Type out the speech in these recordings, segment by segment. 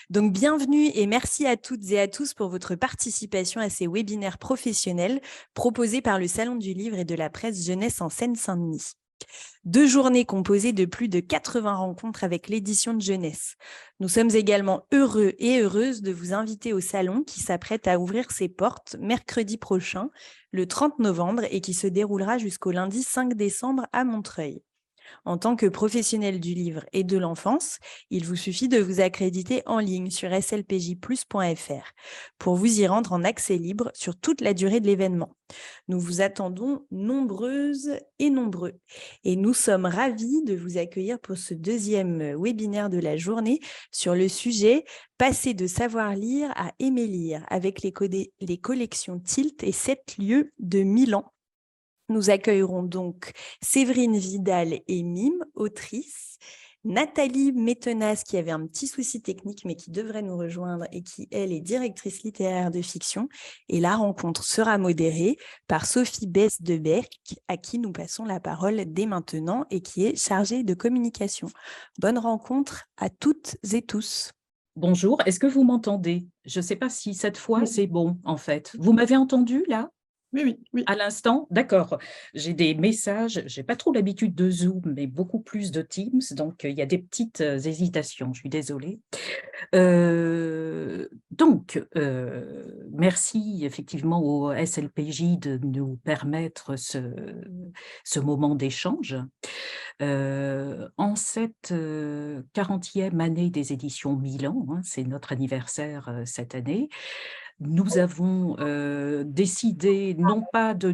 Donc, bienvenue et merci à toutes et à tous pour votre participation à ces webinaires professionnels proposés par le Salon du Livre et de la Presse Jeunesse en Seine-Saint-Denis. 2 journées composées de plus de 80 rencontres avec l'édition de jeunesse. Nous sommes également heureux et heureuses de vous inviter au salon qui s'apprête à ouvrir ses portes mercredi prochain, le 30 novembre, et qui se déroulera jusqu'au lundi 5 décembre à Montreuil. En tant que professionnel du livre et de l'enfance, il vous suffit de vous accréditer en ligne sur slpjplus.fr pour vous y rendre en accès libre sur toute la durée de l'événement. Nous vous attendons nombreuses et nombreux. Et nous sommes ravis de vous accueillir pour ce deuxième webinaire de la journée sur le sujet « Passer de savoir lire à aimer lire » avec les collections Tilt et 7 lieux de Milan. Nous accueillerons donc Séverine Vidal et Mime, autrice, Nathalie Métenas qui avait un petit souci technique mais qui devrait nous rejoindre et qui, elle, est directrice littéraire de fiction. Et la rencontre sera modérée par Sophie Besse-Deberck à qui nous passons la parole dès maintenant et qui est chargée de communication. Bonne rencontre à toutes et tous. Bonjour, est-ce que vous m'entendez? Je ne sais pas si cette fois c'est bon en fait. Vous m'avez entendu là? Oui. À l'instant, d'accord. J'ai des messages, je n'ai pas trop l'habitude de Zoom, mais beaucoup plus de Teams, donc il y a des petites hésitations, je suis désolée. Merci effectivement au SLPJ de nous permettre ce moment d'échange. En cette 40e année des éditions Milan, c'est notre anniversaire cette année, nous avons décidé non pas de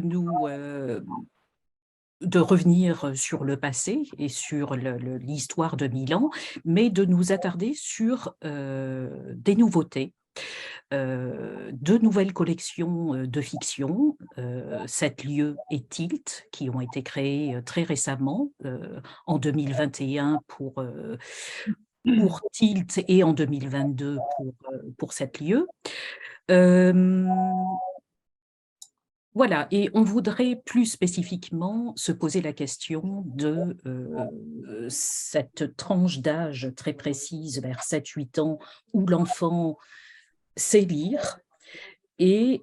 revenir sur le passé et sur l'histoire de Milan, mais de nous attarder sur des nouveautés. 2 nouvelles collections de fiction, 7 lieux et Tilt, qui ont été créés très récemment, en 2021 pour Tilt et en 2022 pour 7 lieux. Voilà, et on voudrait plus spécifiquement se poser la question de cette tranche d'âge très précise, vers 7-8 ans, où l'enfant sait lire et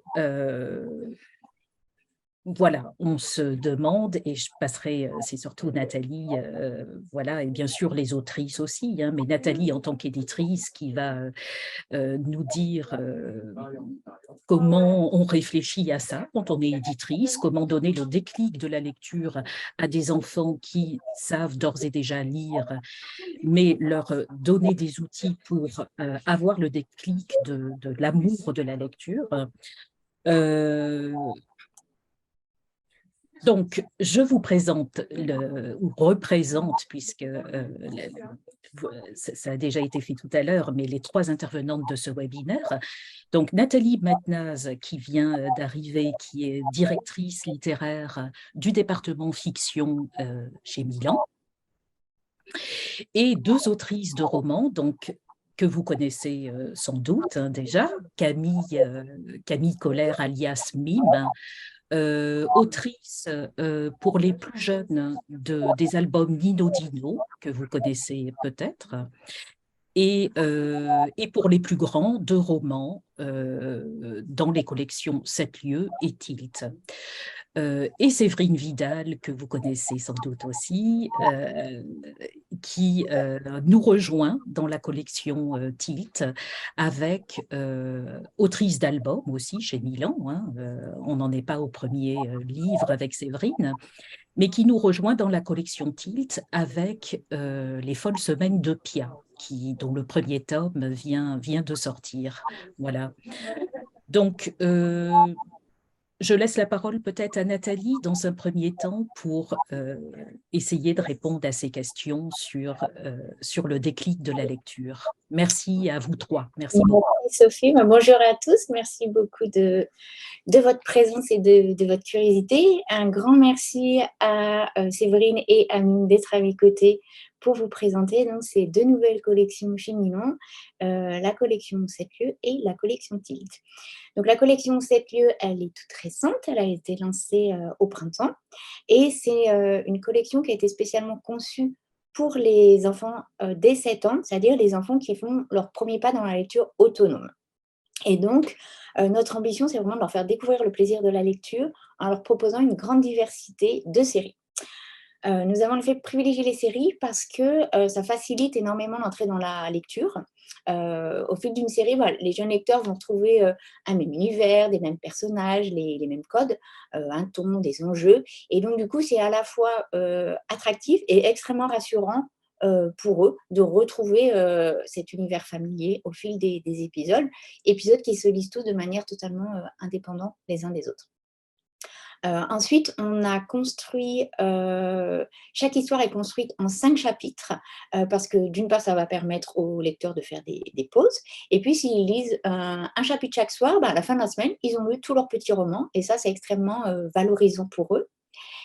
voilà, on se demande, et je passerai, c'est surtout Nathalie, voilà, et bien sûr les autrices aussi, mais Nathalie en tant qu'éditrice qui va nous dire comment on réfléchit à ça quand on est éditrice, comment donner le déclic de la lecture à des enfants qui savent d'ores et déjà lire, mais leur donner des outils pour avoir le déclic de l'amour de la lecture. Donc, je vous présente, ou représente, puisque ça a déjà été fait tout à l'heure, mais les 3 intervenantes de ce webinaire. Donc, Nathalie Métenas, qui vient d'arriver, qui est directrice littéraire du département fiction chez Milan, et 2 autrices de romans, donc, que vous connaissez sans doute déjà, Camille Colère alias Mime, autrice pour les plus jeunes des albums Nino Dino, que vous connaissez peut-être, et pour les plus grands, 2 romans dans les collections 7 lieux et Tilt. Et Séverine Vidal, que vous connaissez sans doute aussi, qui nous rejoint dans la collection Tilt, avec autrice d'albums aussi chez Milan, on n'en est pas au premier livre avec Séverine, mais qui nous rejoint dans la collection Tilt avec Les Folles Semaines de Pia, dont le premier tome vient de sortir. Voilà. Donc, je laisse la parole peut-être à Nathalie dans un premier temps pour essayer de répondre à ces questions sur le déclic de la lecture. Merci à vous 3. Merci beaucoup. Merci Sophie. Bonjour à tous. Merci beaucoup de votre présence et de votre curiosité. Un grand merci à Séverine et à Mime d'être à mes côtés pour vous présenter donc, ces 2 nouvelles collections chez Milan, la collection 7 lieux et la collection Tilt. Donc, la collection 7 lieux, elle est toute récente, elle a été lancée au printemps et c'est une collection qui a été spécialement conçue pour les enfants dès 7 ans, c'est-à-dire les enfants qui font leur premier pas dans la lecture autonome. Et donc, notre ambition, c'est vraiment de leur faire découvrir le plaisir de la lecture en leur proposant une grande diversité de séries. Nous avons le fait de privilégier les séries parce que ça facilite énormément l'entrée dans la lecture. Au fil d'une série, voilà, les jeunes lecteurs vont retrouver un même univers, des mêmes personnages, les mêmes codes, un ton, des enjeux. Et donc, du coup, c'est à la fois attractif et extrêmement rassurant pour eux de retrouver cet univers familier au fil des épisodes qui se lisent tous de manière totalement indépendante les uns des autres. Ensuite, on a construit, chaque histoire est construite en 5 chapitres, parce que d'une part, ça va permettre aux lecteurs de faire des pauses. Et puis, s'ils lisent un chapitre chaque soir, à la fin de la semaine, ils ont lu tous leurs petits romans. Et ça, c'est extrêmement valorisant pour eux.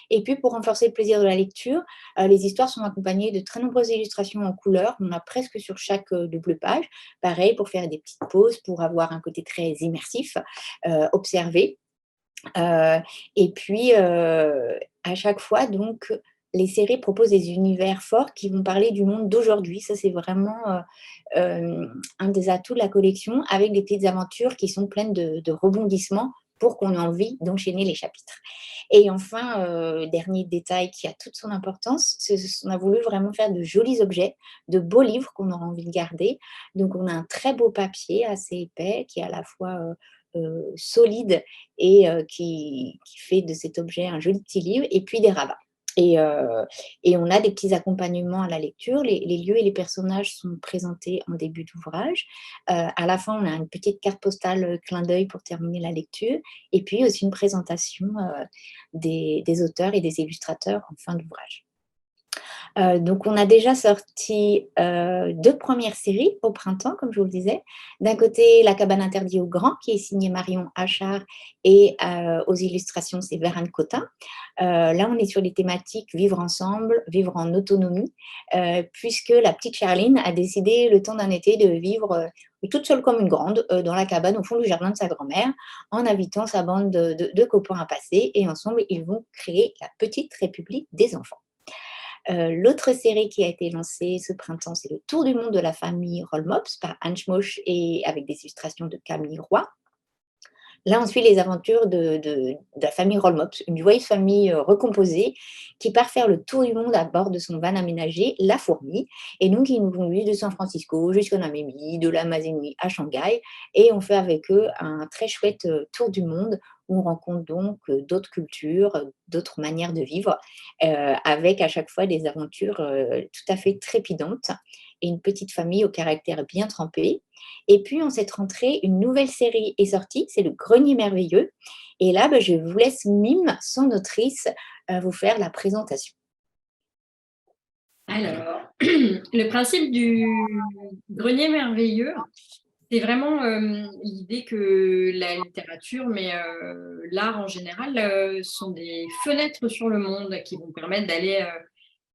Et puis, pour renforcer le plaisir de la lecture, les histoires sont accompagnées de très nombreuses illustrations en couleur. On a presque sur chaque double page. Pareil, pour faire des petites pauses, pour avoir un côté très immersif, observer. Et puis, à chaque fois, donc, les séries proposent des univers forts qui vont parler du monde d'aujourd'hui. Ça, c'est vraiment un des atouts de la collection, avec des petites aventures qui sont pleines de rebondissements pour qu'on ait envie d'enchaîner les chapitres. Et enfin, dernier détail qui a toute son importance, on a voulu vraiment faire de jolis objets, de beaux livres qu'on aura envie de garder. Donc, on a un très beau papier assez épais qui est à la fois solide et qui fait de cet objet un joli petit livre, et puis des rabats. Et on a des petits accompagnements à la lecture. Les lieux et les personnages sont présentés en début d'ouvrage. À la fin, on a une petite carte postale clin d'œil pour terminer la lecture, et puis aussi une présentation des auteurs et des illustrateurs en fin d'ouvrage. Donc, on a déjà sorti 2 premières séries au printemps, comme je vous le disais. D'un côté, La cabane interdite aux grands, qui est signée Marion Achard, et aux illustrations, c'est Vérane Cotin. Là, on est sur les thématiques vivre ensemble, vivre en autonomie, puisque la petite Charline a décidé, le temps d'un été, de vivre toute seule comme une grande, dans la cabane au fond du jardin de sa grand-mère, en invitant sa bande de copains à passer, et ensemble, ils vont créer la petite République des enfants. L'autre série qui a été lancée ce printemps, c'est Le Tour du monde de la famille Rollmops par Anne Schmoch, et avec des illustrations de Camille Roy. Là, on suit les aventures de la famille Rollmops, une joyeuse famille recomposée qui part faire le tour du monde à bord de son van aménagé, La Fourmi. Et donc, ils nous conduisent de San Francisco jusqu'à Namibie, de l'Amazonie à Shanghai. Et on fait avec eux un très chouette tour du monde où on rencontre donc d'autres cultures, d'autres manières de vivre, avec à chaque fois des aventures tout à fait trépidantes, et une petite famille au caractère bien trempé. Et puis, en cette rentrée, une nouvelle série est sortie, c'est Le Grenier merveilleux. Et là, je vous laisse Mime, son autrice, vous faire la présentation. Alors, le principe du grenier merveilleux, c'est vraiment l'idée que la littérature, mais l'art en général, sont des fenêtres sur le monde qui vont permettre d'aller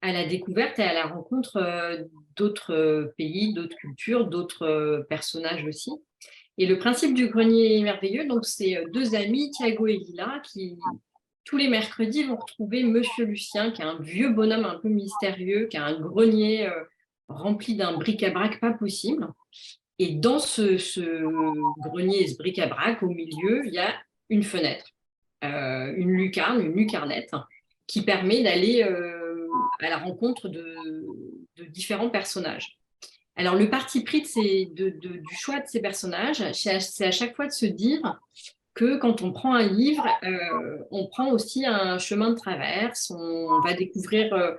à la découverte et à la rencontre d'autres pays, d'autres cultures, d'autres personnages aussi. Et le principe du grenier merveilleux, donc c'est 2 amis, Thiago et Lila, qui tous les mercredis vont retrouver Monsieur Lucien, qui est un vieux bonhomme un peu mystérieux, qui a un grenier rempli d'un bric-à-brac pas possible. Et dans ce grenier, ce bric-à-brac, au milieu, il y a une fenêtre, une lucarne, une lucarnette, qui permet d'aller à la rencontre de différents personnages. Alors, le parti pris du choix de ces personnages, c'est à chaque fois de se dire que quand on prend un livre, on prend aussi un chemin de traverse, on va découvrir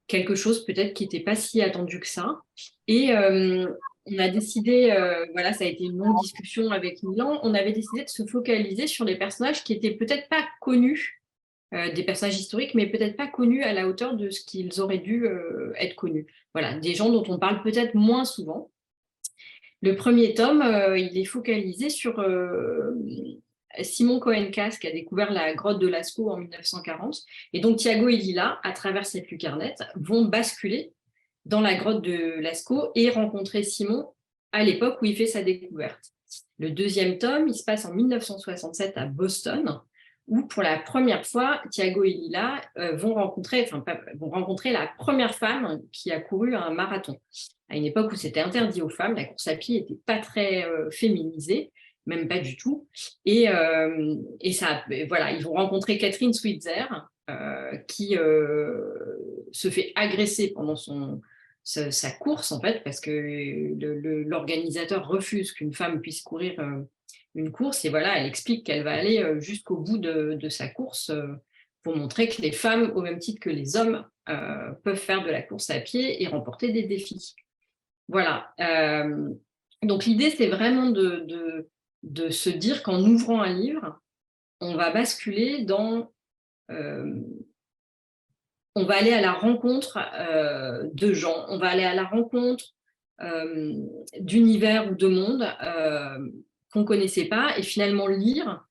quelque chose peut-être qui n'était pas si attendu que ça. Et on a décidé, voilà, ça a été une longue discussion avec Milan, on avait décidé de se focaliser sur les personnages qui n'étaient peut-être pas connus, des personnages historiques, mais peut-être pas connus à la hauteur de ce qu'ils auraient dû être connus. Voilà, des gens dont on parle peut-être moins souvent. Le premier tome, il est focalisé sur Simon Cohen-Cass, qui a découvert la grotte de Lascaux en 1940. Et donc, Thiago et Lila, à travers cette lucarnette, vont basculer dans la grotte de Lascaux et rencontrer Simon à l'époque où il fait sa découverte. Le deuxième tome, il se passe en 1967 à Boston, où pour la première fois, Thiago et Lila vont rencontrer la première femme qui a couru un marathon. À une époque où c'était interdit aux femmes, la course à pied n'était pas très féminisée, même pas du tout. Et voilà, ils vont rencontrer Catherine Switzer, qui se fait agresser pendant sa course, en fait, parce que l'organisateur refuse qu'une femme puisse courir une course. Et voilà, elle explique qu'elle va aller jusqu'au bout de sa course pour montrer que les femmes, au même titre que les hommes, peuvent faire de la course à pied et remporter des défis. Voilà. Donc l'idée, c'est vraiment de se dire qu'en ouvrant un livre, on va basculer dans... on va aller à la rencontre de gens, on va aller à la rencontre d'univers ou de mondes qu'on ne connaissait pas. Et finalement, lire,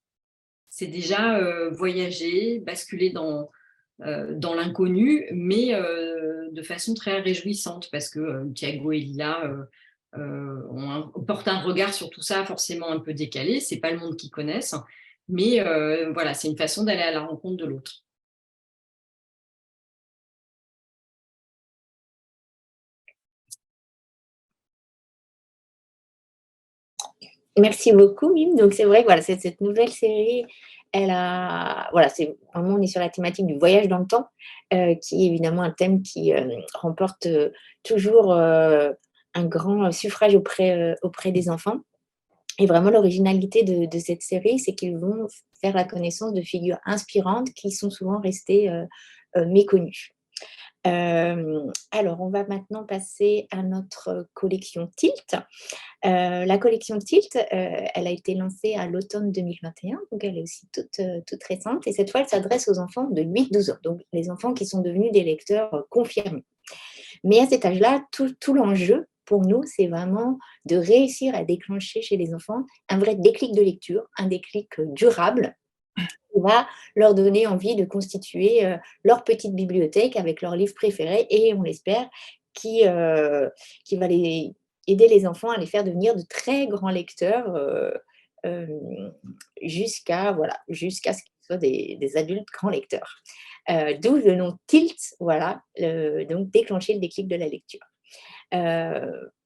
c'est déjà voyager, basculer dans l'inconnu, mais de façon très réjouissante, parce que Thiago et Lila portent un regard sur tout ça forcément un peu décalé. Ce n'est pas le monde qu'ils connaissent, mais voilà, c'est une façon d'aller à la rencontre de l'autre. Merci beaucoup, Mime. Donc, c'est vrai que voilà, cette nouvelle série, c'est vraiment, on est sur la thématique du voyage dans le temps, qui est évidemment un thème qui remporte toujours un grand suffrage auprès des enfants. Et vraiment, l'originalité de cette série, c'est qu'ils vont faire la connaissance de figures inspirantes qui sont souvent restées méconnues. Alors, on va maintenant passer à notre collection Tilt. La collection Tilt, elle a été lancée à l'automne 2021, donc elle est aussi toute récente. Et cette fois, elle s'adresse aux enfants de 8-12 ans, donc les enfants qui sont devenus des lecteurs confirmés. Mais à cet âge-là, tout l'enjeu pour nous, c'est vraiment de réussir à déclencher chez les enfants un vrai déclic de lecture, un déclic durable, qui va leur donner envie de constituer leur petite bibliothèque avec leurs livres préférés et, on l'espère, qui va aider les enfants à les faire devenir de très grands lecteurs jusqu'à ce qu'ils soient des adultes grands lecteurs. D'où le nom Tilt, voilà, donc déclencher le déclic de la lecture.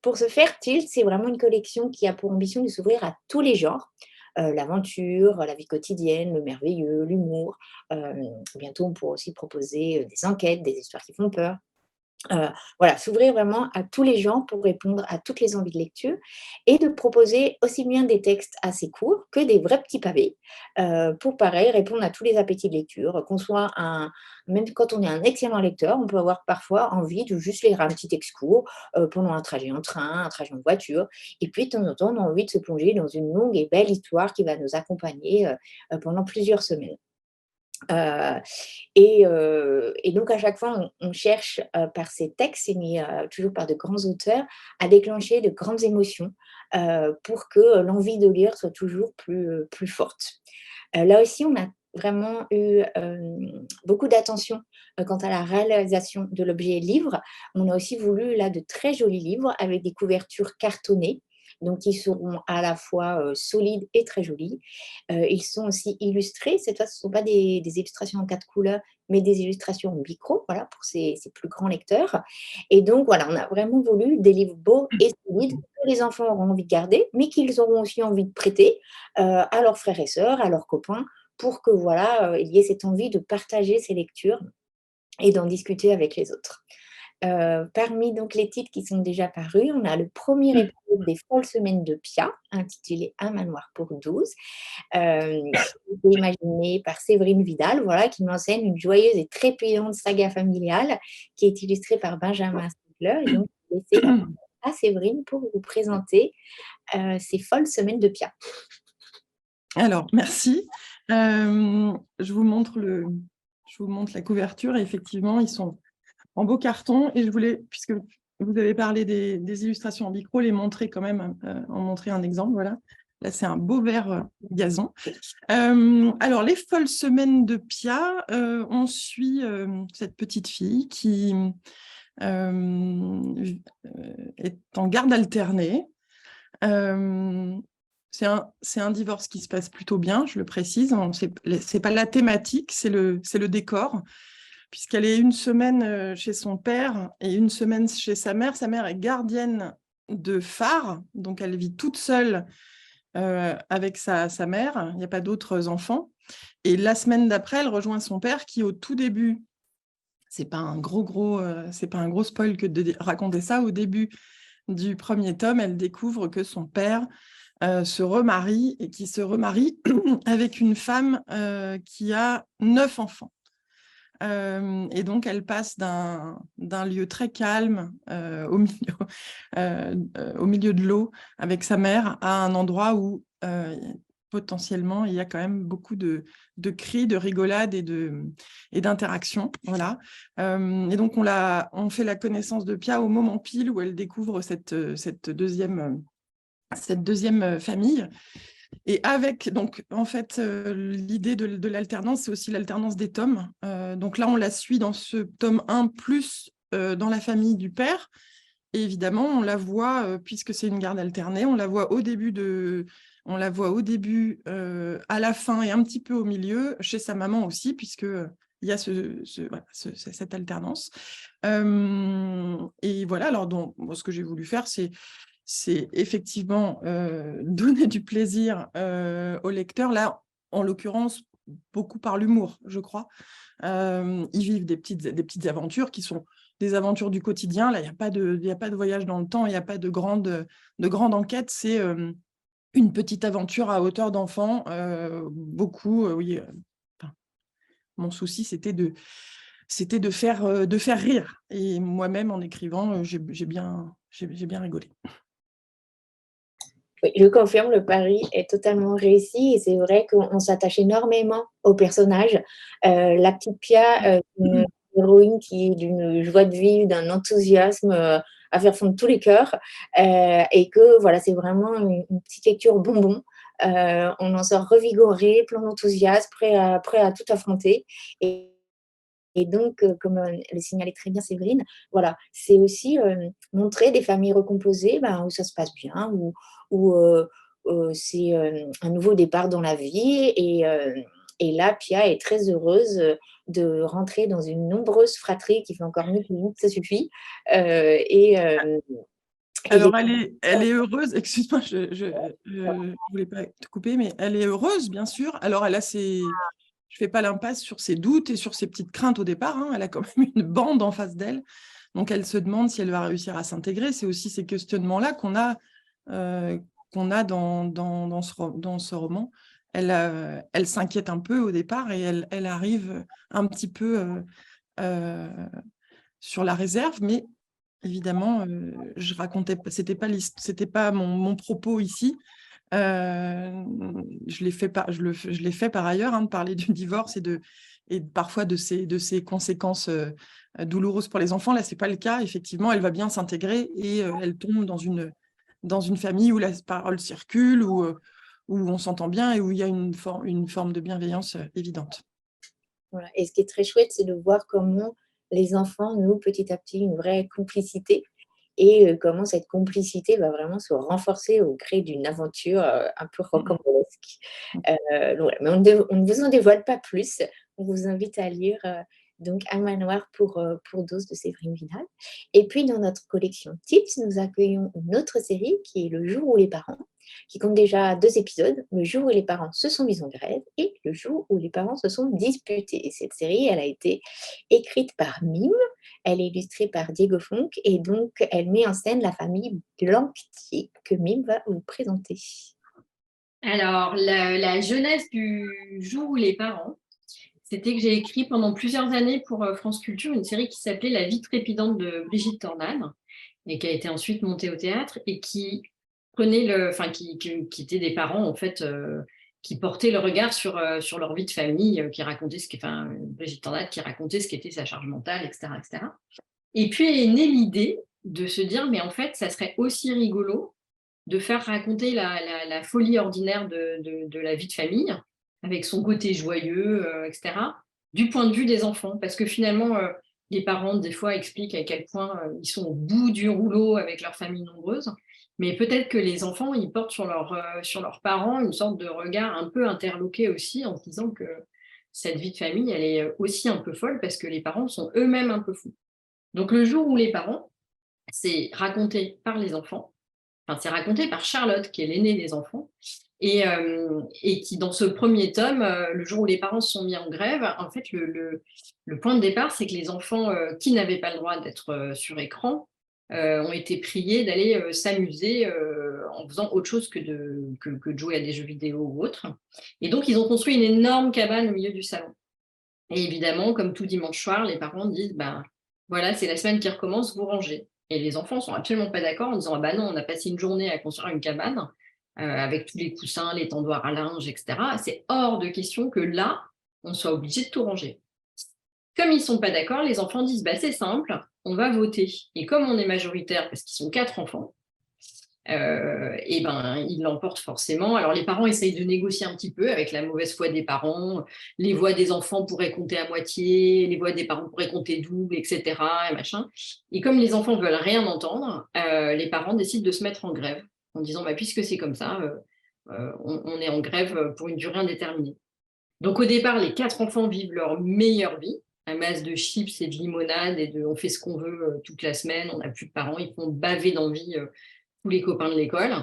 Pour ce faire, Tilt, c'est vraiment une collection qui a pour ambition de s'ouvrir à tous les genres. L'aventure, la vie quotidienne, le merveilleux, l'humour. Bientôt, on pourra aussi proposer des enquêtes, des histoires qui font peur. Voilà, s'ouvrir vraiment à tous les genres pour répondre à toutes les envies de lecture et de proposer aussi bien des textes assez courts que des vrais petits pavés pour, pareil, répondre à tous les appétits de lecture. Même quand on est un excellent lecteur, on peut avoir parfois envie de juste lire un petit texte court pendant un trajet en train, un trajet en voiture. Et puis, de temps en temps, on a envie de se plonger dans une longue et belle histoire qui va nous accompagner pendant plusieurs semaines. Et donc, à chaque fois, on cherche par ces textes, signés toujours par de grands auteurs, à déclencher de grandes émotions pour que l'envie de lire soit toujours plus forte. Là aussi, on a vraiment eu beaucoup d'attention quant à la réalisation de l'objet livre. On a aussi voulu là de très jolis livres avec des couvertures cartonnées. Donc, ils seront à la fois solides et très jolis. Ils sont aussi illustrés. Cette fois, ce ne sont pas des illustrations en 4 couleurs, mais des illustrations en micro, voilà, pour ces plus grands lecteurs. Et donc, voilà, on a vraiment voulu des livres beaux et solides que les enfants auront envie de garder, mais qu'ils auront aussi envie de prêter à leurs frères et sœurs, à leurs copains, pour que, voilà, il y ait cette envie de partager ces lectures et d'en discuter avec les autres. Parmi donc les titres qui sont déjà parus, on a le premier épisode des Folles Semaines de Pia, intitulé Un manoir pour 12, qui a été imaginé par Séverine Vidal, voilà, qui m'enseigne une joyeuse et trépidante saga familiale qui est illustrée par Benjamin Stigler. Et donc, je vais laisser à Séverine pour vous présenter ces Folles Semaines de Pia. Alors, merci. Je vous montre la couverture. Et effectivement, ils sont en beau carton, et je voulais, puisque vous avez parlé des illustrations en micro, les montrer quand même, en montrer un exemple, voilà. Là, c'est un beau vert gazon. Alors, les Folles Semaines de Pia, on suit cette petite fille qui est en garde alternée. c'est un divorce qui se passe plutôt bien, je le précise. C'est pas la thématique, c'est le décor, puisqu'elle est une semaine chez son père et une semaine chez sa mère. Sa mère est gardienne de phare, donc elle vit toute seule avec sa mère. Il n'y a pas d'autres enfants. Et la semaine d'après, elle rejoint son père qui, au tout début, c'est pas un gros spoil que de raconter ça, au début du premier tome, elle découvre que son père se remarie et qui se remarie avec une femme qui a 9 enfants. Et donc, elle passe d'un lieu très calme au milieu de l'eau avec sa mère à un endroit où potentiellement, il y a quand même beaucoup de cris, de rigolades et d'interactions. Voilà. Et donc, on fait la connaissance de Pia au moment pile où elle découvre cette deuxième famille. Et avec, donc, en fait, l'idée de l'alternance, c'est aussi l'alternance des tomes. Donc là, on la suit dans ce tome 1, plus dans la famille du père. Et évidemment, on la voit, puisque c'est une garde alternée, on la voit au début, à la fin et un petit peu au milieu, chez sa maman aussi, puisqu'il y a cette alternance. Et voilà, alors donc, moi, ce que j'ai voulu faire, c'est effectivement donner du plaisir au lecteur, là, en l'occurrence, beaucoup par l'humour, je crois. Ils vivent des petites aventures qui sont des aventures du quotidien. Là, il n'y a pas de voyage dans le temps, il n'y a pas de grande enquête. C'est une petite aventure à hauteur d'enfant. Oui. Mon souci, c'était de faire rire. Et moi-même, en écrivant, j'ai bien rigolé. Oui, je confirme, le pari est totalement réussi et c'est vrai qu'on s'attache énormément aux personnages. La petite Pia, une héroïne qui est d'une joie de vivre, d'un enthousiasme à faire fondre tous les cœurs et que voilà, c'est vraiment une petite lecture bonbon. On en sort revigoré, plein d'enthousiasme, prêt à tout affronter. Et donc, comme le signalait très bien Séverine, voilà, c'est aussi montrer des familles recomposées où ça se passe bien, où c'est un nouveau départ dans la vie. Et là, Pia est très heureuse de rentrer dans une nombreuse fratrie qui fait encore mieux que nous, ça suffit. Alors, elle est heureuse, excuse-moi, je voulais pas te couper, mais elle est heureuse, bien sûr. Alors, je fais pas l'impasse sur ses doutes et sur ses petites craintes au départ, hein. Elle a quand même une bande en face d'elle. Donc, elle se demande si elle va réussir à s'intégrer. C'est aussi ces questionnements-là qu'on a dans ce roman. Elle s'inquiète un peu au départ et elle arrive un petit peu sur la réserve, mais évidemment, je racontais, c'était pas mon propos ici. Je l'ai fait par ailleurs, hein, de parler du divorce et parfois de ses conséquences douloureuses pour les enfants. Là, c'est pas le cas. Effectivement, elle va bien s'intégrer et elle tombe dans une famille où la parole circule, où on s'entend bien et où il y a une forme de bienveillance évidente. Voilà. Et ce qui est très chouette, c'est de voir comment les enfants nouent petit à petit une vraie complicité et comment cette complicité va vraiment se renforcer au gré d'une aventure un peu rocambolesque. Donc, mais on ne vous en dévoile pas plus. On vous invite à lire donc Un manoir pour dose de Séverine Vidal. Et puis, dans notre collection Tips, nous accueillons une autre série qui est Le jour où les parents, qui compte déjà 2 épisodes, Le jour où les parents se sont mis en grève et Le jour où les parents se sont disputés. Et cette série, elle a été écrite par Mime, elle est illustrée par Diego Fonck et donc elle met en scène la famille Blanquetier que Mime va vous présenter. Alors, la jeunesse du jour où les parents, c'était que j'ai écrit pendant plusieurs années pour France Culture une série qui s'appelait La vie trépidante de Brigitte Tornade et qui a été ensuite montée au théâtre et qui prenait qui étaient des parents en fait qui portaient le regard sur leur vie de famille, qui racontaient Brigitte Tornade qui racontait ce qu'était sa charge mentale, etc., etc. Et puis est née l'idée de se dire mais en fait ça serait aussi rigolo de faire raconter la folie ordinaire de la vie de famille avec son côté joyeux, etc., du point de vue des enfants. Parce que finalement, les parents, des fois, expliquent à quel point ils sont au bout du rouleau avec leur famille nombreuse. Mais peut-être que les enfants, ils portent sur leurs parents une sorte de regard un peu interloqué aussi, en se disant que cette vie de famille, elle est aussi un peu folle parce que les parents sont eux-mêmes un peu fous. Donc le jour où les parents, c'est raconté par les enfants, enfin c'est raconté par Charlotte, qui est l'aînée des enfants, et qui, dans ce premier tome, le jour où les parents se sont mis en grève, en fait, le point de départ, c'est que les enfants qui n'avaient pas le droit d'être sur écran ont été priés d'aller s'amuser en faisant autre chose que de jouer à des jeux vidéo ou autre. Et donc, ils ont construit une énorme cabane au milieu du salon. Et évidemment, comme tout dimanche soir, les parents disent, ben voilà, c'est la semaine qui recommence, vous rangez. Et les enfants ne sont absolument pas d'accord en disant, ah ben non, on a passé une journée à construire une cabane avec tous les coussins, les tendoirs à linge, etc. C'est hors de question que là, on soit obligé de tout ranger. Comme ils ne sont pas d'accord, les enfants disent, bah, c'est simple, on va voter. Et comme on est majoritaire, parce qu'ils sont 4 enfants, et ben, ils l'emportent forcément. Alors, les parents essayent de négocier un petit peu avec la mauvaise foi des parents. Les voix des enfants pourraient compter à moitié, les voix des parents pourraient compter double, etc. Et, machin. Et comme les enfants ne veulent rien entendre, les parents décident de se mettre en grève en disant bah, puisque c'est comme ça, on est en grève pour une durée indéterminée. Donc, au départ, les 4 enfants vivent leur meilleure vie. Un masse de chips et de limonade et on fait ce qu'on veut toute la semaine. On n'a plus de parents, ils font baver d'envie tous les copains de l'école.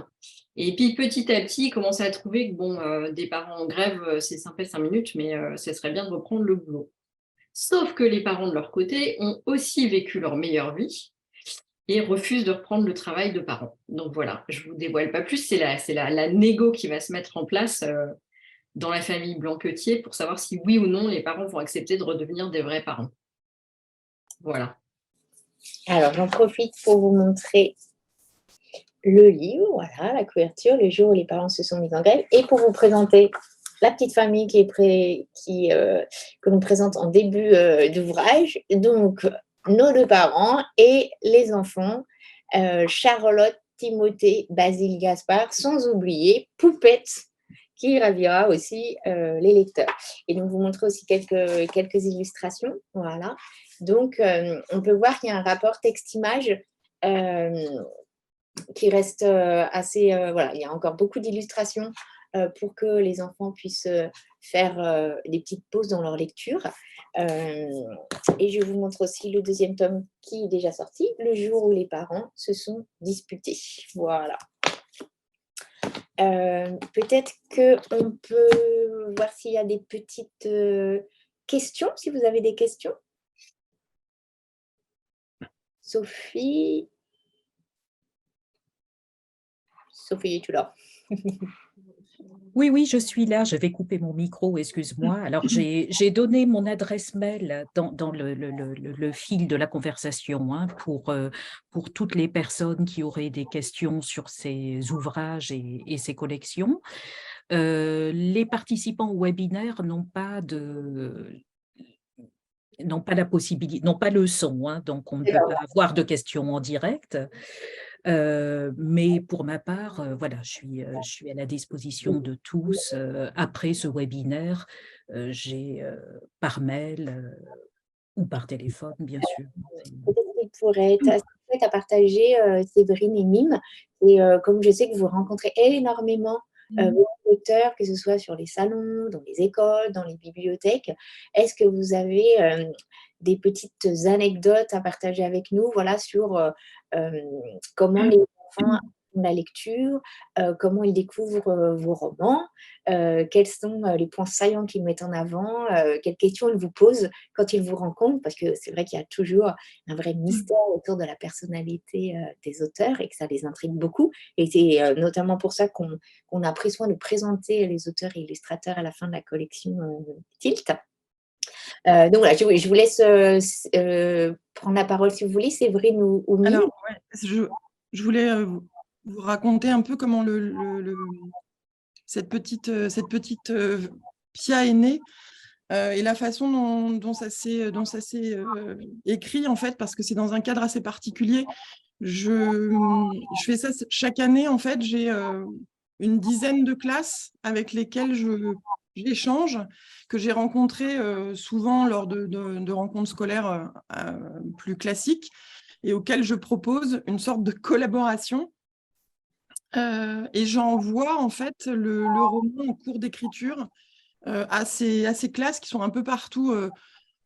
Et puis petit à petit, ils commencent à trouver que bon, des parents en grève, c'est sympa 5 minutes, mais ça serait bien de reprendre le boulot. Sauf que les parents de leur côté ont aussi vécu leur meilleure vie et refusent de reprendre le travail de parents. Donc voilà, je ne vous dévoile pas plus, c'est la négo qui va se mettre en place dans la famille Blanquetier pour savoir si oui ou non les parents vont accepter de redevenir des vrais parents. Voilà. Alors, j'en profite pour vous montrer le livre, voilà, la couverture, le jour où les parents se sont mis en grève, et pour vous présenter la petite famille que l'on présente en début d'ouvrage. Donc, nos 2 parents et les enfants, Charlotte, Timothée, Basile, Gaspard, sans oublier Poupette, qui ravira aussi les lecteurs. Et donc, vous montrer aussi quelques illustrations. Voilà. Donc, on peut voir qu'il y a un rapport texte-image qui reste assez... voilà, il y a encore beaucoup d'illustrations pour que les enfants puissent faire des petites pauses dans leur lecture. Et je vous montre aussi le 2e tome qui est déjà sorti, le jour où les parents se sont disputés. Voilà. Peut-être qu'on peut voir s'il y a des petites questions, si vous avez des questions. Sophie, es-tu là? Oui, je suis là. Je vais couper mon micro, excuse-moi. Alors, j'ai donné mon adresse mail dans le fil de la conversation pour toutes les personnes qui auraient des questions sur ces ouvrages et ces collections. Les participants au webinaire n'ont pas la possibilité, n'ont pas le son, hein, donc on ne peut pas avoir de questions en direct. Mais pour ma part, voilà, je suis à la disposition de tous. Après ce webinaire, j'ai par mail ou par téléphone, bien sûr. Peut-être qu'il pourrait être assez chouette à partager, Séverine et Mime. Et comme je sais que vous rencontrez énormément d'auteurs, que ce soit sur les salons, dans les écoles, dans les bibliothèques, est-ce que vous avez des petites anecdotes à partager avec nous, voilà, sur comment les enfants font la lecture, comment ils découvrent vos romans, quels sont les points saillants qu'ils mettent en avant, quelles questions ils vous posent quand ils vous rencontrent, parce que c'est vrai qu'il y a toujours un vrai mystère autour de la personnalité des auteurs et que ça les intrigue beaucoup. Et c'est notamment pour ça qu'on a pris soin de présenter les auteurs et illustrateurs à la fin de la collection Tilt. Donc voilà, je vous laisse prendre la parole si vous voulez, Séverine ou Mime. Alors, ouais, je voulais vous raconter un peu comment cette petite Pia est née et la façon dont ça s'est écrit, en fait, parce que c'est dans un cadre assez particulier. Je fais ça chaque année, en fait, j'ai une dizaine de classes avec lesquelles j'échange, que j'ai rencontrées souvent lors de rencontres scolaires plus classiques et auxquelles je propose une sorte de collaboration Et j'envoie en fait le roman en cours d'écriture à ces classes qui sont un peu partout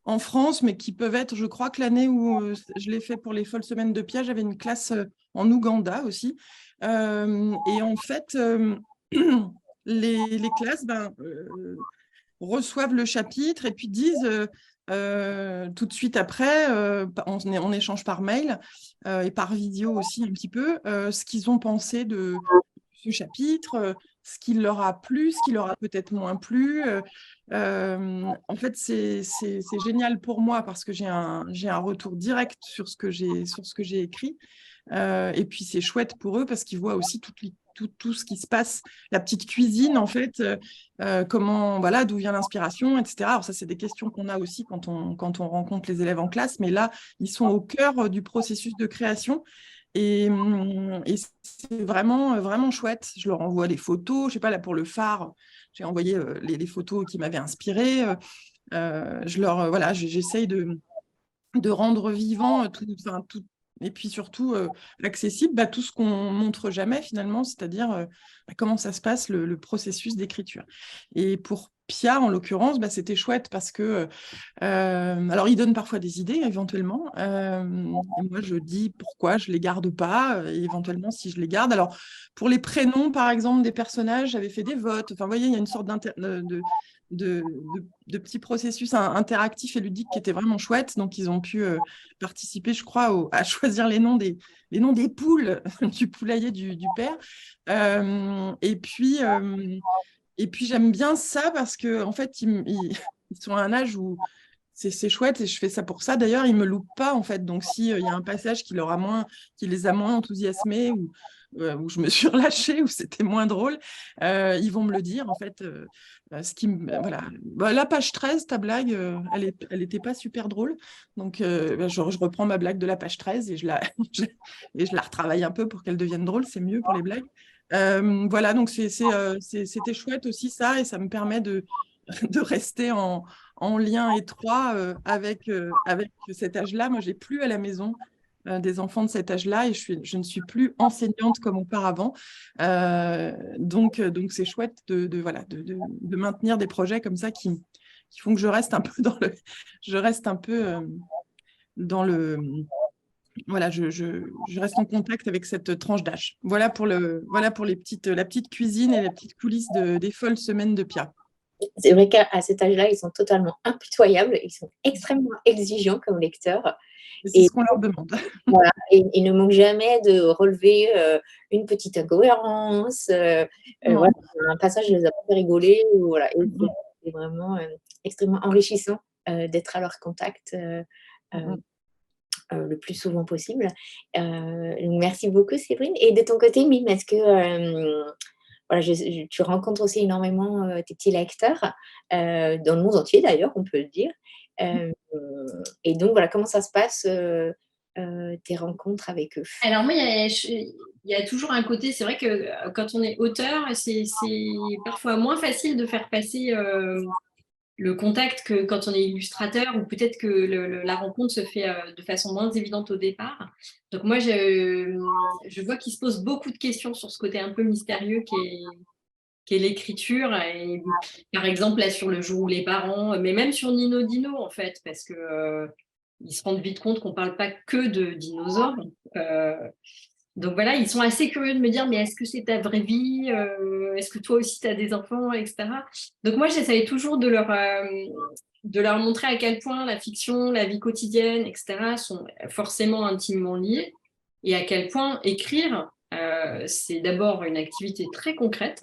en France, mais qui peuvent être, je crois que l'année où je l'ai fait pour les folles semaines de Pia, j'avais une classe en Ouganda aussi. Et en fait, les classes reçoivent le chapitre et puis disent tout de suite après, on échange par mail et par vidéo aussi un petit peu, ce qu'ils ont pensé de ce chapitre, ce qui leur a plu, ce qui leur a peut-être moins plu. En fait, c'est génial pour moi parce que j'ai un retour direct sur ce que j'ai écrit. Et puis, c'est chouette pour eux parce qu'ils voient aussi tout ce qui se passe, la petite cuisine, en fait, comment, voilà, d'où vient l'inspiration, etc. Alors ça, c'est des questions qu'on a aussi quand on rencontre les élèves en classe, mais là, ils sont au cœur du processus de création. Et c'est vraiment, vraiment chouette. Je leur envoie les photos. Je sais pas, là, pour le phare, j'ai envoyé les photos qui m'avaient inspirée. Voilà, j'essaye de rendre vivant tout, et puis surtout accessible tout ce qu'on montre jamais finalement, c'est-à-dire comment ça se passe le processus d'écriture. Et pour Pia, en l'occurrence, c'était chouette parce que, alors il donne parfois des idées éventuellement, et moi je dis pourquoi je les garde pas, et éventuellement si je les garde. Alors pour les prénoms par exemple des personnages, j'avais fait des votes, enfin vous voyez, il y a une sorte de petits processus interactifs et ludiques qui étaient vraiment chouettes. Donc, ils ont pu participer, je crois, à choisir les noms des poules du poulailler du père. Et puis, j'aime bien ça parce que en fait, ils sont à un âge où c'est chouette et je fais ça pour ça. D'ailleurs, ils ne me loupent pas, en fait. Donc, s'il y a un passage qui les a moins enthousiasmés ou où je me suis relâchée, où c'était moins drôle, ils vont me le dire, en fait. Voilà. La page 13, ta blague, elle n'était pas super drôle. Donc, je reprends ma blague de la page 13 et je la retravaille un peu pour qu'elle devienne drôle. C'est mieux pour les blagues. Voilà, donc c'était chouette aussi ça et ça me permet de rester en lien étroit avec cet âge-là. Moi, j'ai plus à la maison des enfants de cet âge-là et je ne suis plus enseignante comme auparavant. Donc c'est chouette voilà, de maintenir des projets comme ça qui font que je reste un peu voilà, je reste en contact avec cette tranche d'âge. Voilà pour la petite cuisine et la petite coulisse des folles semaines de Pia. C'est vrai qu'à cet âge-là, ils sont totalement impitoyables, ils sont extrêmement exigeants comme lecteurs. C'est ce qu'on leur demande. Voilà, et ils ne manquent jamais de relever une petite incohérence. Voilà, un passage, je les ai pas rigolé. Voilà, et c'est vraiment extrêmement enrichissant d'être à leur contact le plus souvent possible. Merci beaucoup, Séverine. Et de ton côté, Mime, est-ce que voilà, tu rencontres aussi énormément tes petits lecteurs, dans le monde entier d'ailleurs, on peut le dire. Et donc, voilà, comment ça se passe, tes rencontres avec eux? Alors moi, il y a toujours un côté, c'est vrai que quand on est auteur, c'est parfois moins facile de faire passer le contact que quand on est illustrateur, ou peut-être que la rencontre se fait de façon moins évidente au départ. Donc moi, je vois qu'il se pose beaucoup de questions sur ce côté un peu mystérieux qu'est l'écriture. Et, par exemple, là, sur Le jour où les parents, mais même sur Nino Dino, en fait, parce que ils se rendent vite compte qu'on ne parle pas que de dinosaures. Donc voilà, ils sont assez curieux de me dire, mais est-ce que c'est ta vraie vie? Est-ce que toi aussi, tu as des enfants, etc. Donc moi, j'essaye toujours de leur montrer à quel point la fiction, la vie quotidienne, etc., sont forcément intimement liées, et à quel point écrire, c'est d'abord une activité très concrète.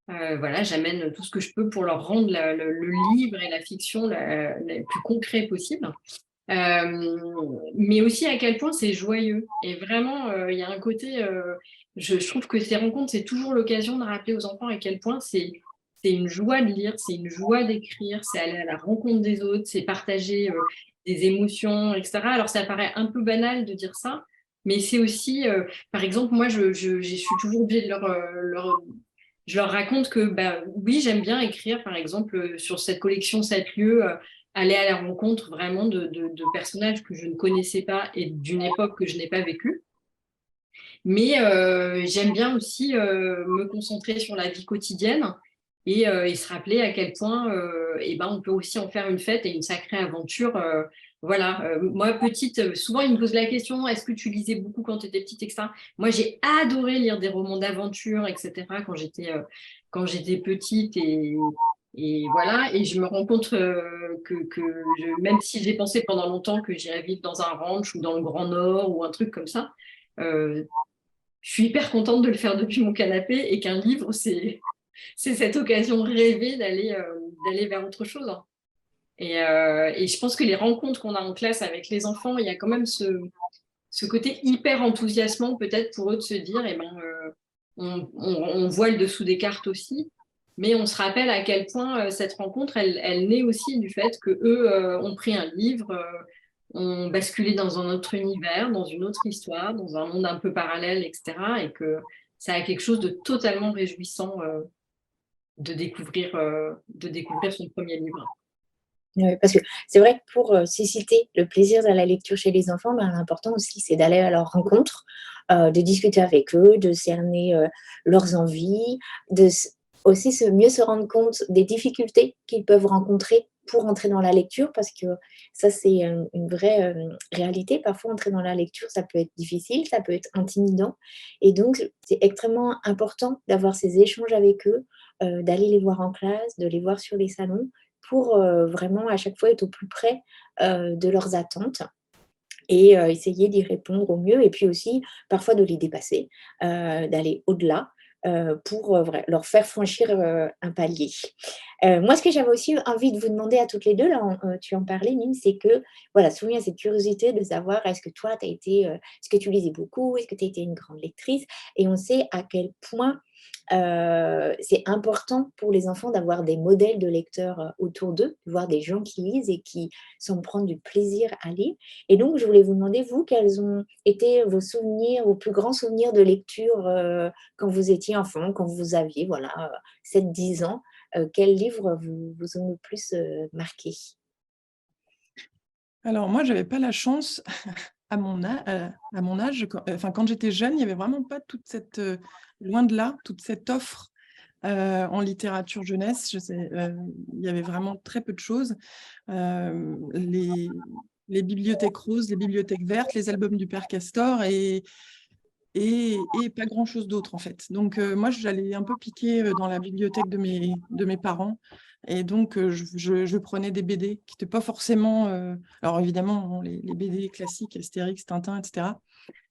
Voilà, j'amène tout ce que je peux pour leur rendre le livre et la fiction la plus concret possible. Mais aussi à quel point c'est joyeux. Et vraiment, il y a un côté, je trouve que ces rencontres, c'est toujours l'occasion de rappeler aux enfants à quel point c'est une joie de lire, c'est une joie d'écrire, c'est aller à la rencontre des autres, c'est partager des émotions, etc. Alors ça paraît un peu banal de dire ça, mais c'est aussi, par exemple, moi, je suis toujours obligée de je leur raconte que, oui, j'aime bien écrire, par exemple, sur cette collection 7 lieux, aller à la rencontre vraiment de personnages que je ne connaissais pas et d'une époque que je n'ai pas vécue. Mais j'aime bien aussi me concentrer sur la vie quotidienne et se rappeler à quel point on peut aussi en faire une fête et une sacrée aventure. Voilà. Moi, petite, souvent, ils me posent la question, est-ce que tu lisais beaucoup quand tu étais petite, etc. Moi, j'ai adoré lire des romans d'aventure, etc. quand j'étais petite. Et voilà, et je me rends compte même si j'ai pensé pendant longtemps que j'irais vivre dans un ranch ou dans le Grand Nord ou un truc comme ça, euh, je suis hyper contente de le faire depuis mon canapé et qu'un livre, c'est cette occasion rêvée d'aller vers autre chose. Hein. Et je pense que les rencontres qu'on a en classe avec les enfants, il y a quand même ce côté hyper enthousiasmant peut-être pour eux de se dire, on voit le dessous des cartes aussi, mais on se rappelle à quel point cette rencontre, elle naît aussi du fait que eux ont pris un livre, ont basculé dans un autre univers, dans une autre histoire, dans un monde un peu parallèle, etc. Et que ça a quelque chose de totalement réjouissant de découvrir son premier livre. Parce que c'est vrai que pour susciter le plaisir de la lecture chez les enfants, l'important aussi, c'est d'aller à leur rencontre, de discuter avec eux, de cerner leurs envies, aussi mieux se rendre compte des difficultés qu'ils peuvent rencontrer pour entrer dans la lecture, parce que ça, c'est une vraie réalité. Parfois, entrer dans la lecture, ça peut être difficile, ça peut être intimidant. Et donc, c'est extrêmement important d'avoir ces échanges avec eux, d'aller les voir en classe, de les voir sur les salons, pour vraiment à chaque fois être au plus près de leurs attentes et essayer d'y répondre au mieux et puis aussi parfois de les dépasser, d'aller au-delà pour leur faire franchir un palier. Moi, ce que j'avais aussi envie de vous demander à toutes les deux, là, tu en parlais, Mine, c'est que, voilà, souvent il y a cette curiosité de savoir est-ce que toi, est-ce que tu lisais beaucoup, est-ce que tu as été une grande lectrice, et on sait à quel point c'est important pour les enfants d'avoir des modèles de lecteurs autour d'eux, de voir des gens qui lisent et qui semblent prendre du plaisir à lire. Et donc, je voulais vous demander, vous, quels ont été vos souvenirs, vos plus grands souvenirs de lecture quand vous étiez enfant, quand vous aviez voilà, 7-10 ans. Quels livres vous ont le plus marqué? Alors moi, je n'avais pas la chance à mon âge, quand j'étais jeune, il n'y avait vraiment pas toute cette, loin de là, toute cette offre en littérature jeunesse. Il y avait vraiment très peu de choses. Les bibliothèques roses, les bibliothèques vertes, les albums du Père Castor et pas grand-chose d'autre en fait. Donc moi, j'allais un peu piquer dans la bibliothèque de mes parents. Et donc, je prenais des BD qui n'étaient pas forcément... alors évidemment, les BD classiques, Astérix, Tintin, etc.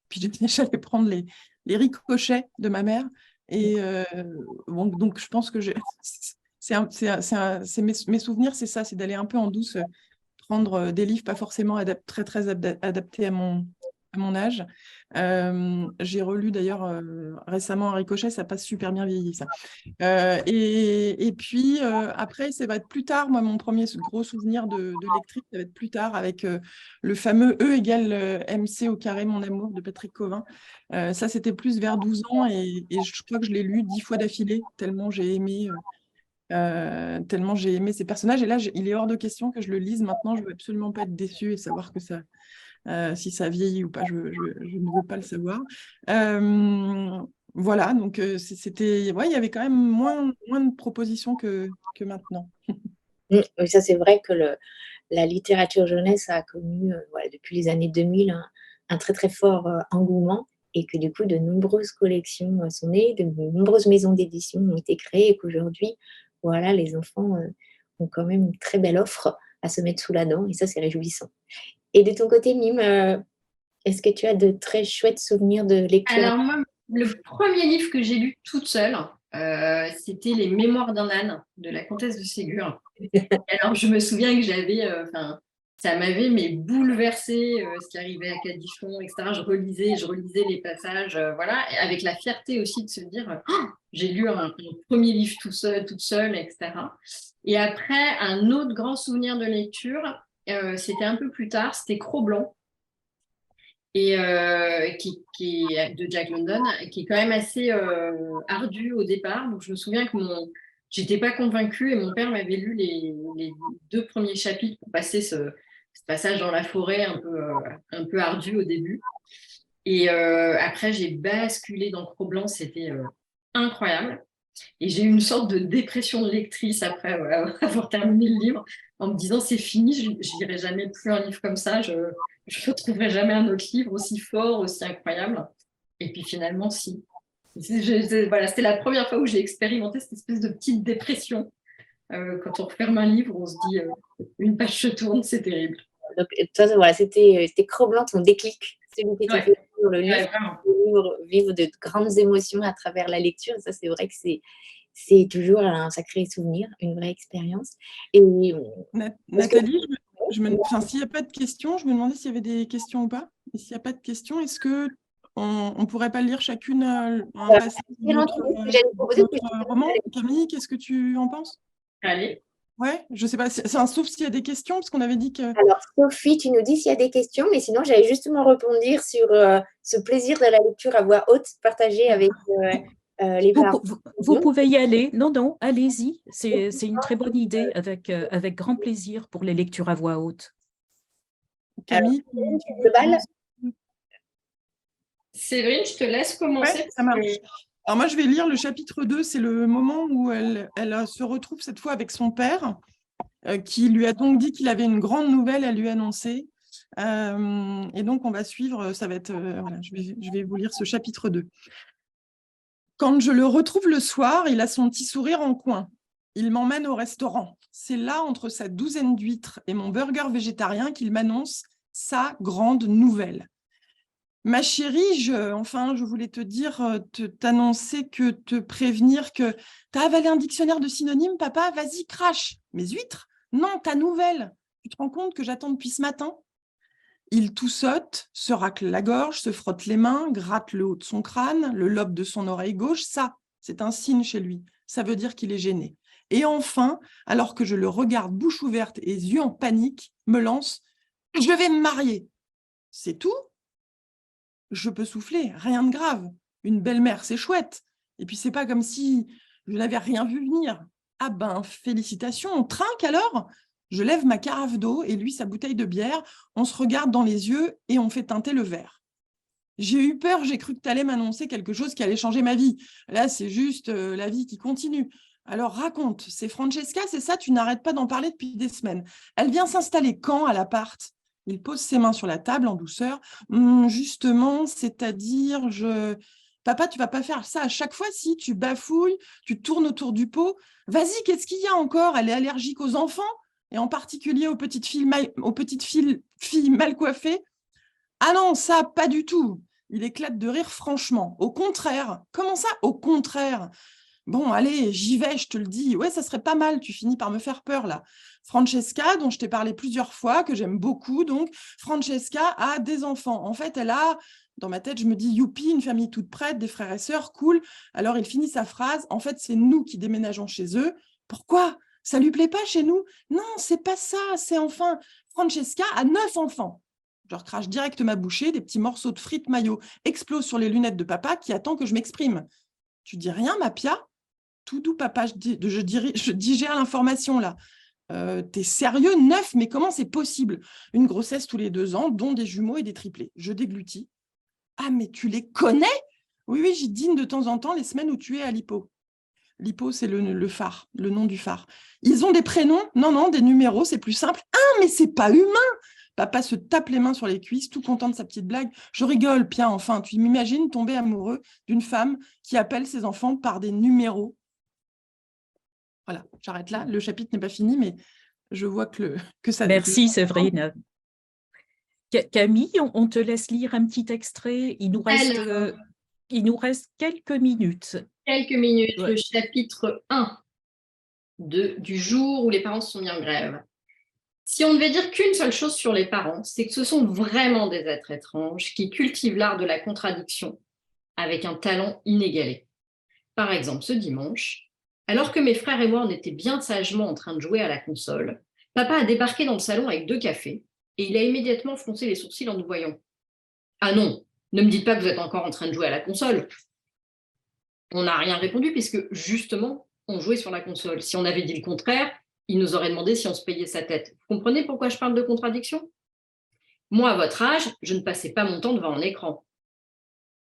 Puis j'allais prendre les ricochets de ma mère. Et donc, je pense que mes souvenirs, c'est ça, c'est d'aller un peu en douce, prendre des livres pas forcément très adaptés à mon âge. J'ai relu d'ailleurs récemment un Ricochet, ça passe super bien vieilli ça. Et puis après, ça va être plus tard, moi mon premier gros souvenir de lectrice, ça va être plus tard avec le fameux E égale MC au carré mon amour de Patrick Covin. Ça c'était plus vers 12 ans et je crois que je l'ai lu 10 fois d'affilée, tellement j'ai aimé ces personnages. Et là, il est hors de question que je le lise maintenant. Je ne veux absolument pas être déçue et savoir que ça, si ça vieillit ou pas, je ne veux pas le savoir. Voilà, donc c'était, ouais, il y avait quand même moins de propositions que maintenant. Oui, ça, c'est vrai que la littérature jeunesse a connu, voilà, depuis les années 2000, un très, très fort engouement et que du coup, de nombreuses collections sont nées, de nombreuses maisons d'édition ont été créées et qu'aujourd'hui, voilà, les enfants ont quand même une très belle offre à se mettre sous la dent et ça, c'est réjouissant. Et de ton côté, Mime, est-ce que tu as de très chouettes souvenirs de lecture? Alors moi, le premier livre que j'ai lu toute seule, c'était Les Mémoires d'un âne de la comtesse de Ségur. Alors je me souviens que ça m'avait bouleversé ce qui arrivait à Cadichon, etc. Je relisais les passages, voilà, et avec la fierté aussi de se dire, oh, j'ai lu un premier livre toute seule, etc. Et après, un autre grand souvenir de lecture, c'était un peu plus tard, c'était Cro-Blanc et qui est de Jack London, qui est quand même assez ardu au départ. Donc je me souviens que j'étais pas convaincue et mon père m'avait lu les 2 premiers chapitres pour passer ce passage dans la forêt un peu ardu au début. Et après, j'ai basculé dans Cro-Blanc, c'était incroyable. Et j'ai eu une sorte de dépression de lectrice après avoir terminé le livre, en me disant c'est fini, je ne lirai jamais plus un livre comme ça, je ne trouverai jamais un autre livre aussi fort, aussi incroyable. Et puis finalement, si. Voilà, c'était la première fois où j'ai expérimenté cette espèce de petite dépression. Quand on referme un livre, on se dit une page se tourne, c'est terrible. Donc, toi, voilà, c'était Cro-Blanc, ton déclic, celui qui t'a fait lire le livre, vivre de grandes émotions à travers la lecture. Ça, c'est vrai que c'est toujours un sacré souvenir, une vraie expérience. Et Nathalie, s'il n'y a pas de questions, je me demandais s'il y avait des questions ou pas. Et s'il n'y a pas de questions, est-ce que on ne pourrait pas lire chacune un passage de notre roman? Camille, qu'est-ce que tu en penses? Allez. Ouais, je sais pas, sauf s'il y a des questions, parce qu'on avait dit que... Alors, Sophie, tu nous dis s'il y a des questions, mais sinon, j'allais justement rebondir sur ce plaisir de la lecture à voix haute partagé avec les parents. Vous pouvez y aller. Non, allez-y. C'est une très bonne idée, avec grand plaisir pour les lectures à voix haute. Camille, Séverine, je te laisse commencer. Ouais, ça marche. Alors moi, je vais lire le chapitre 2. C'est le moment où elle se retrouve cette fois avec son père, qui lui a donc dit qu'il avait une grande nouvelle à lui annoncer. Et donc, on va suivre. Ça va être, voilà, je vais vous lire ce chapitre 2. Quand je le retrouve le soir, il a son petit sourire en coin. Il m'emmène au restaurant. C'est là, entre sa douzaine d'huîtres et mon burger végétarien, qu'il m'annonce sa grande nouvelle. Ma chérie, je voulais te dire, t'annoncer te prévenir que t'as avalé un dictionnaire de synonymes, papa, vas-y, crache. Mes huîtres? Non, ta nouvelle. Tu te rends compte que j'attends depuis ce matin? Il toussote, se racle la gorge, se frotte les mains, gratte le haut de son crâne, le lobe de son oreille gauche. Ça, c'est un signe chez lui. Ça veut dire qu'il est gêné. Et enfin, alors que je le regarde bouche ouverte et yeux en panique, me lance « Je vais me marier !» C'est tout? Je peux souffler, rien de grave. Une belle-mère, c'est chouette. Et puis, c'est pas comme si je n'avais rien vu venir. Ah ben, félicitations, on trinque alors? Je lève ma carafe d'eau et lui sa bouteille de bière. On se regarde dans les yeux et on fait teinter le verre. J'ai eu peur, j'ai cru que tu allais m'annoncer quelque chose qui allait changer ma vie. Là, c'est juste la vie qui continue. Alors, raconte, c'est Francesca, c'est ça? Tu n'arrêtes pas d'en parler depuis des semaines. Elle vient s'installer quand à l'appart? Il pose ses mains sur la table en douceur. Justement, c'est-à-dire, Papa, tu vas pas faire ça à chaque fois, si tu bafouilles, tu tournes autour du pot. Vas-y, qu'est-ce qu'il y a encore? Elle est allergique aux enfants, et en particulier aux petites filles mal coiffées. Ah non, ça, pas du tout. Il éclate de rire franchement. Au contraire. Comment ça, au contraire? Bon, allez, j'y vais, je te le dis. Ouais, ça serait pas mal, tu finis par me faire peur, là. Francesca, dont je t'ai parlé plusieurs fois, que j'aime beaucoup, donc, Francesca a des enfants. En fait, elle a, dans ma tête, je me dis, youpi, une famille toute prête, des frères et sœurs, cool. Alors, il finit sa phrase. En fait, c'est nous qui déménageons chez eux. Pourquoi? Ça lui plaît pas chez nous? Non, c'est pas ça, c'est enfin, Francesca a 9 enfants. Je recrache direct ma bouchée, des petits morceaux de frites mayo explosent sur les lunettes de papa qui attend que je m'exprime. Tu dis rien, ma Pia? Tout doux, papa, je digère l'information, là. T'es sérieux? 9? Mais comment c'est possible? Une grossesse tous les 2 ans, dont des jumeaux et des triplés. Je déglutis. Ah, mais tu les connais? Oui, j'y dîne de temps en temps les semaines où tu es à l'Hippo. L'Hippo, c'est le phare, le nom du phare. Ils ont des prénoms? Non, des numéros, c'est plus simple. Ah, mais c'est pas humain! Papa se tape les mains sur les cuisses, tout content de sa petite blague. Je rigole, Pia, enfin, tu m'imagines tomber amoureux d'une femme qui appelle ses enfants par des numéros? Voilà, j'arrête là. Le chapitre n'est pas fini, mais je vois que ça... Merci, Séverine. Camille, on te laisse lire un petit extrait. Il nous reste quelques minutes. Quelques minutes. Ouais. Le chapitre 1 du jour où les parents se sont mis en grève. Si on devait dire qu'une seule chose sur les parents, c'est que ce sont vraiment des êtres étranges qui cultivent l'art de la contradiction avec un talent inégalé. Par exemple, ce dimanche, alors que mes frères et moi, on était bien sagement en train de jouer à la console, papa a débarqué dans le salon avec 2 cafés et il a immédiatement froncé les sourcils en nous voyant. « Ah non, ne me dites pas que vous êtes encore en train de jouer à la console. » On n'a rien répondu puisque, justement, on jouait sur la console. Si on avait dit le contraire, il nous aurait demandé si on se payait sa tête. Vous comprenez pourquoi je parle de contradiction? Moi, à votre âge, je ne passais pas mon temps devant un écran.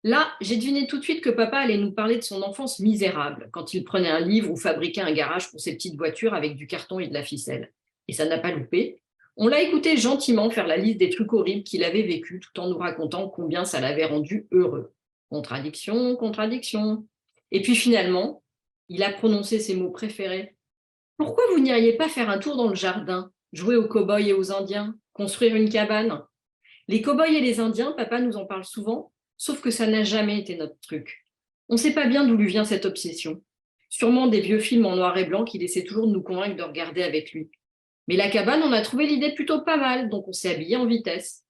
Là, j'ai deviné tout de suite que papa allait nous parler de son enfance misérable, quand il prenait un livre ou fabriquait un garage pour ses petites voitures avec du carton et de la ficelle. Et ça n'a pas loupé. On l'a écouté gentiment faire la liste des trucs horribles qu'il avait vécus, tout en nous racontant combien ça l'avait rendu heureux. Contradiction, contradiction. Et puis finalement, il a prononcé ses mots préférés. Pourquoi vous n'iriez pas faire un tour dans le jardin, jouer aux cow-boys et aux Indiens, construire une cabane? Les cow-boys et les Indiens, papa nous en parle souvent, sauf que ça n'a jamais été notre truc. On ne sait pas bien d'où lui vient cette obsession. Sûrement des vieux films en noir et blanc qu'il essaie toujours de nous convaincre de regarder avec lui. Mais la cabane, on a trouvé l'idée plutôt pas mal, donc on s'est habillé en vitesse.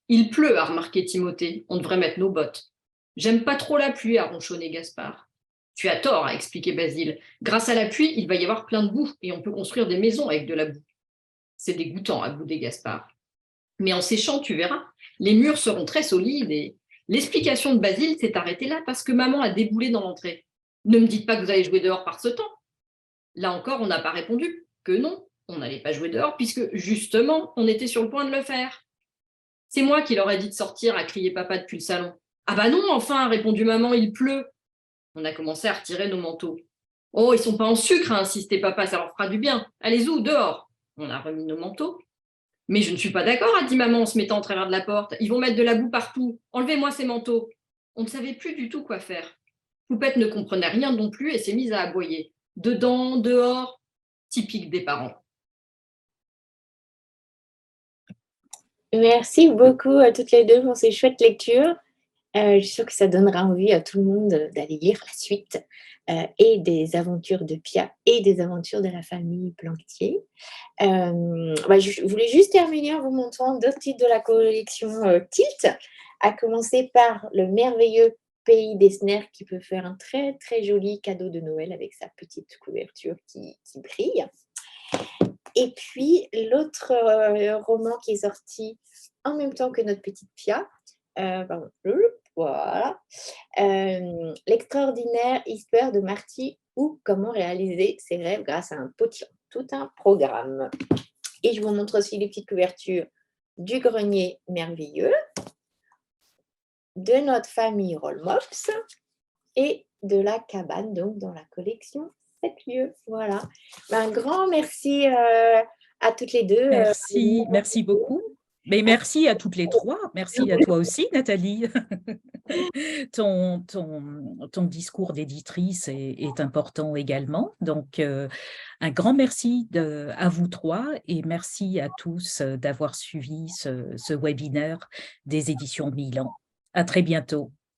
Il pleut, a remarqué Timothée, on devrait mettre nos bottes. J'aime pas trop la pluie, a ronchonné Gaspard. Tu as tort, a expliqué Basile. Grâce à la pluie, il va y avoir plein de boue et on peut construire des maisons avec de la boue. C'est dégoûtant, a boudé Gaspard. Mais en séchant, tu verras, les murs seront très solides et l'explication de Basile s'est arrêtée là parce que maman a déboulé dans l'entrée. Ne me dites pas que vous allez jouer dehors par ce temps. Là encore, on n'a pas répondu que non, on n'allait pas jouer dehors puisque justement, on était sur le point de le faire. C'est moi qui leur ai dit de sortir, a crié papa depuis le salon. Ah bah non, enfin, a répondu maman, il pleut. On a commencé à retirer nos manteaux. Oh, ils sont pas en sucre, a insisté papa, ça leur fera du bien. Allez-y, dehors. On a remis nos manteaux. Mais je ne suis pas d'accord, a dit maman en se mettant en travers de la porte. Ils vont mettre de la boue partout. Enlevez-moi ces manteaux. On ne savait plus du tout quoi faire. Poupette ne comprenait rien non plus et s'est mise à aboyer. Dedans, dehors, typique des parents. Merci beaucoup à toutes les deux pour ces chouettes lectures. Je suis sûre que ça donnera envie à tout le monde d'aller lire la suite et des aventures de Pia et des aventures de la famille Blanquetier. Je voulais juste terminer en vous montrant d'autres titres de la collection Tilt, à commencer par le merveilleux Pays des Sners qui peut faire un très très joli cadeau de Noël avec sa petite couverture qui brille. Et puis l'autre roman qui est sorti en même temps que notre petite Pia, voilà, l'extraordinaire histoire de Marty ou comment réaliser ses rêves grâce à un potiron, tout un programme. Et je vous montre aussi les petites couvertures du grenier merveilleux, de notre famille Rollmops et de la cabane, donc dans la collection 7 lieux. Voilà. Un grand merci à toutes les deux. Merci beaucoup. Mais merci à toutes les trois. Merci à toi aussi, Nathalie. Ton discours d'éditrice est important également. Donc, un grand merci à vous trois et merci à tous d'avoir suivi ce webinaire des éditions Milan. À très bientôt.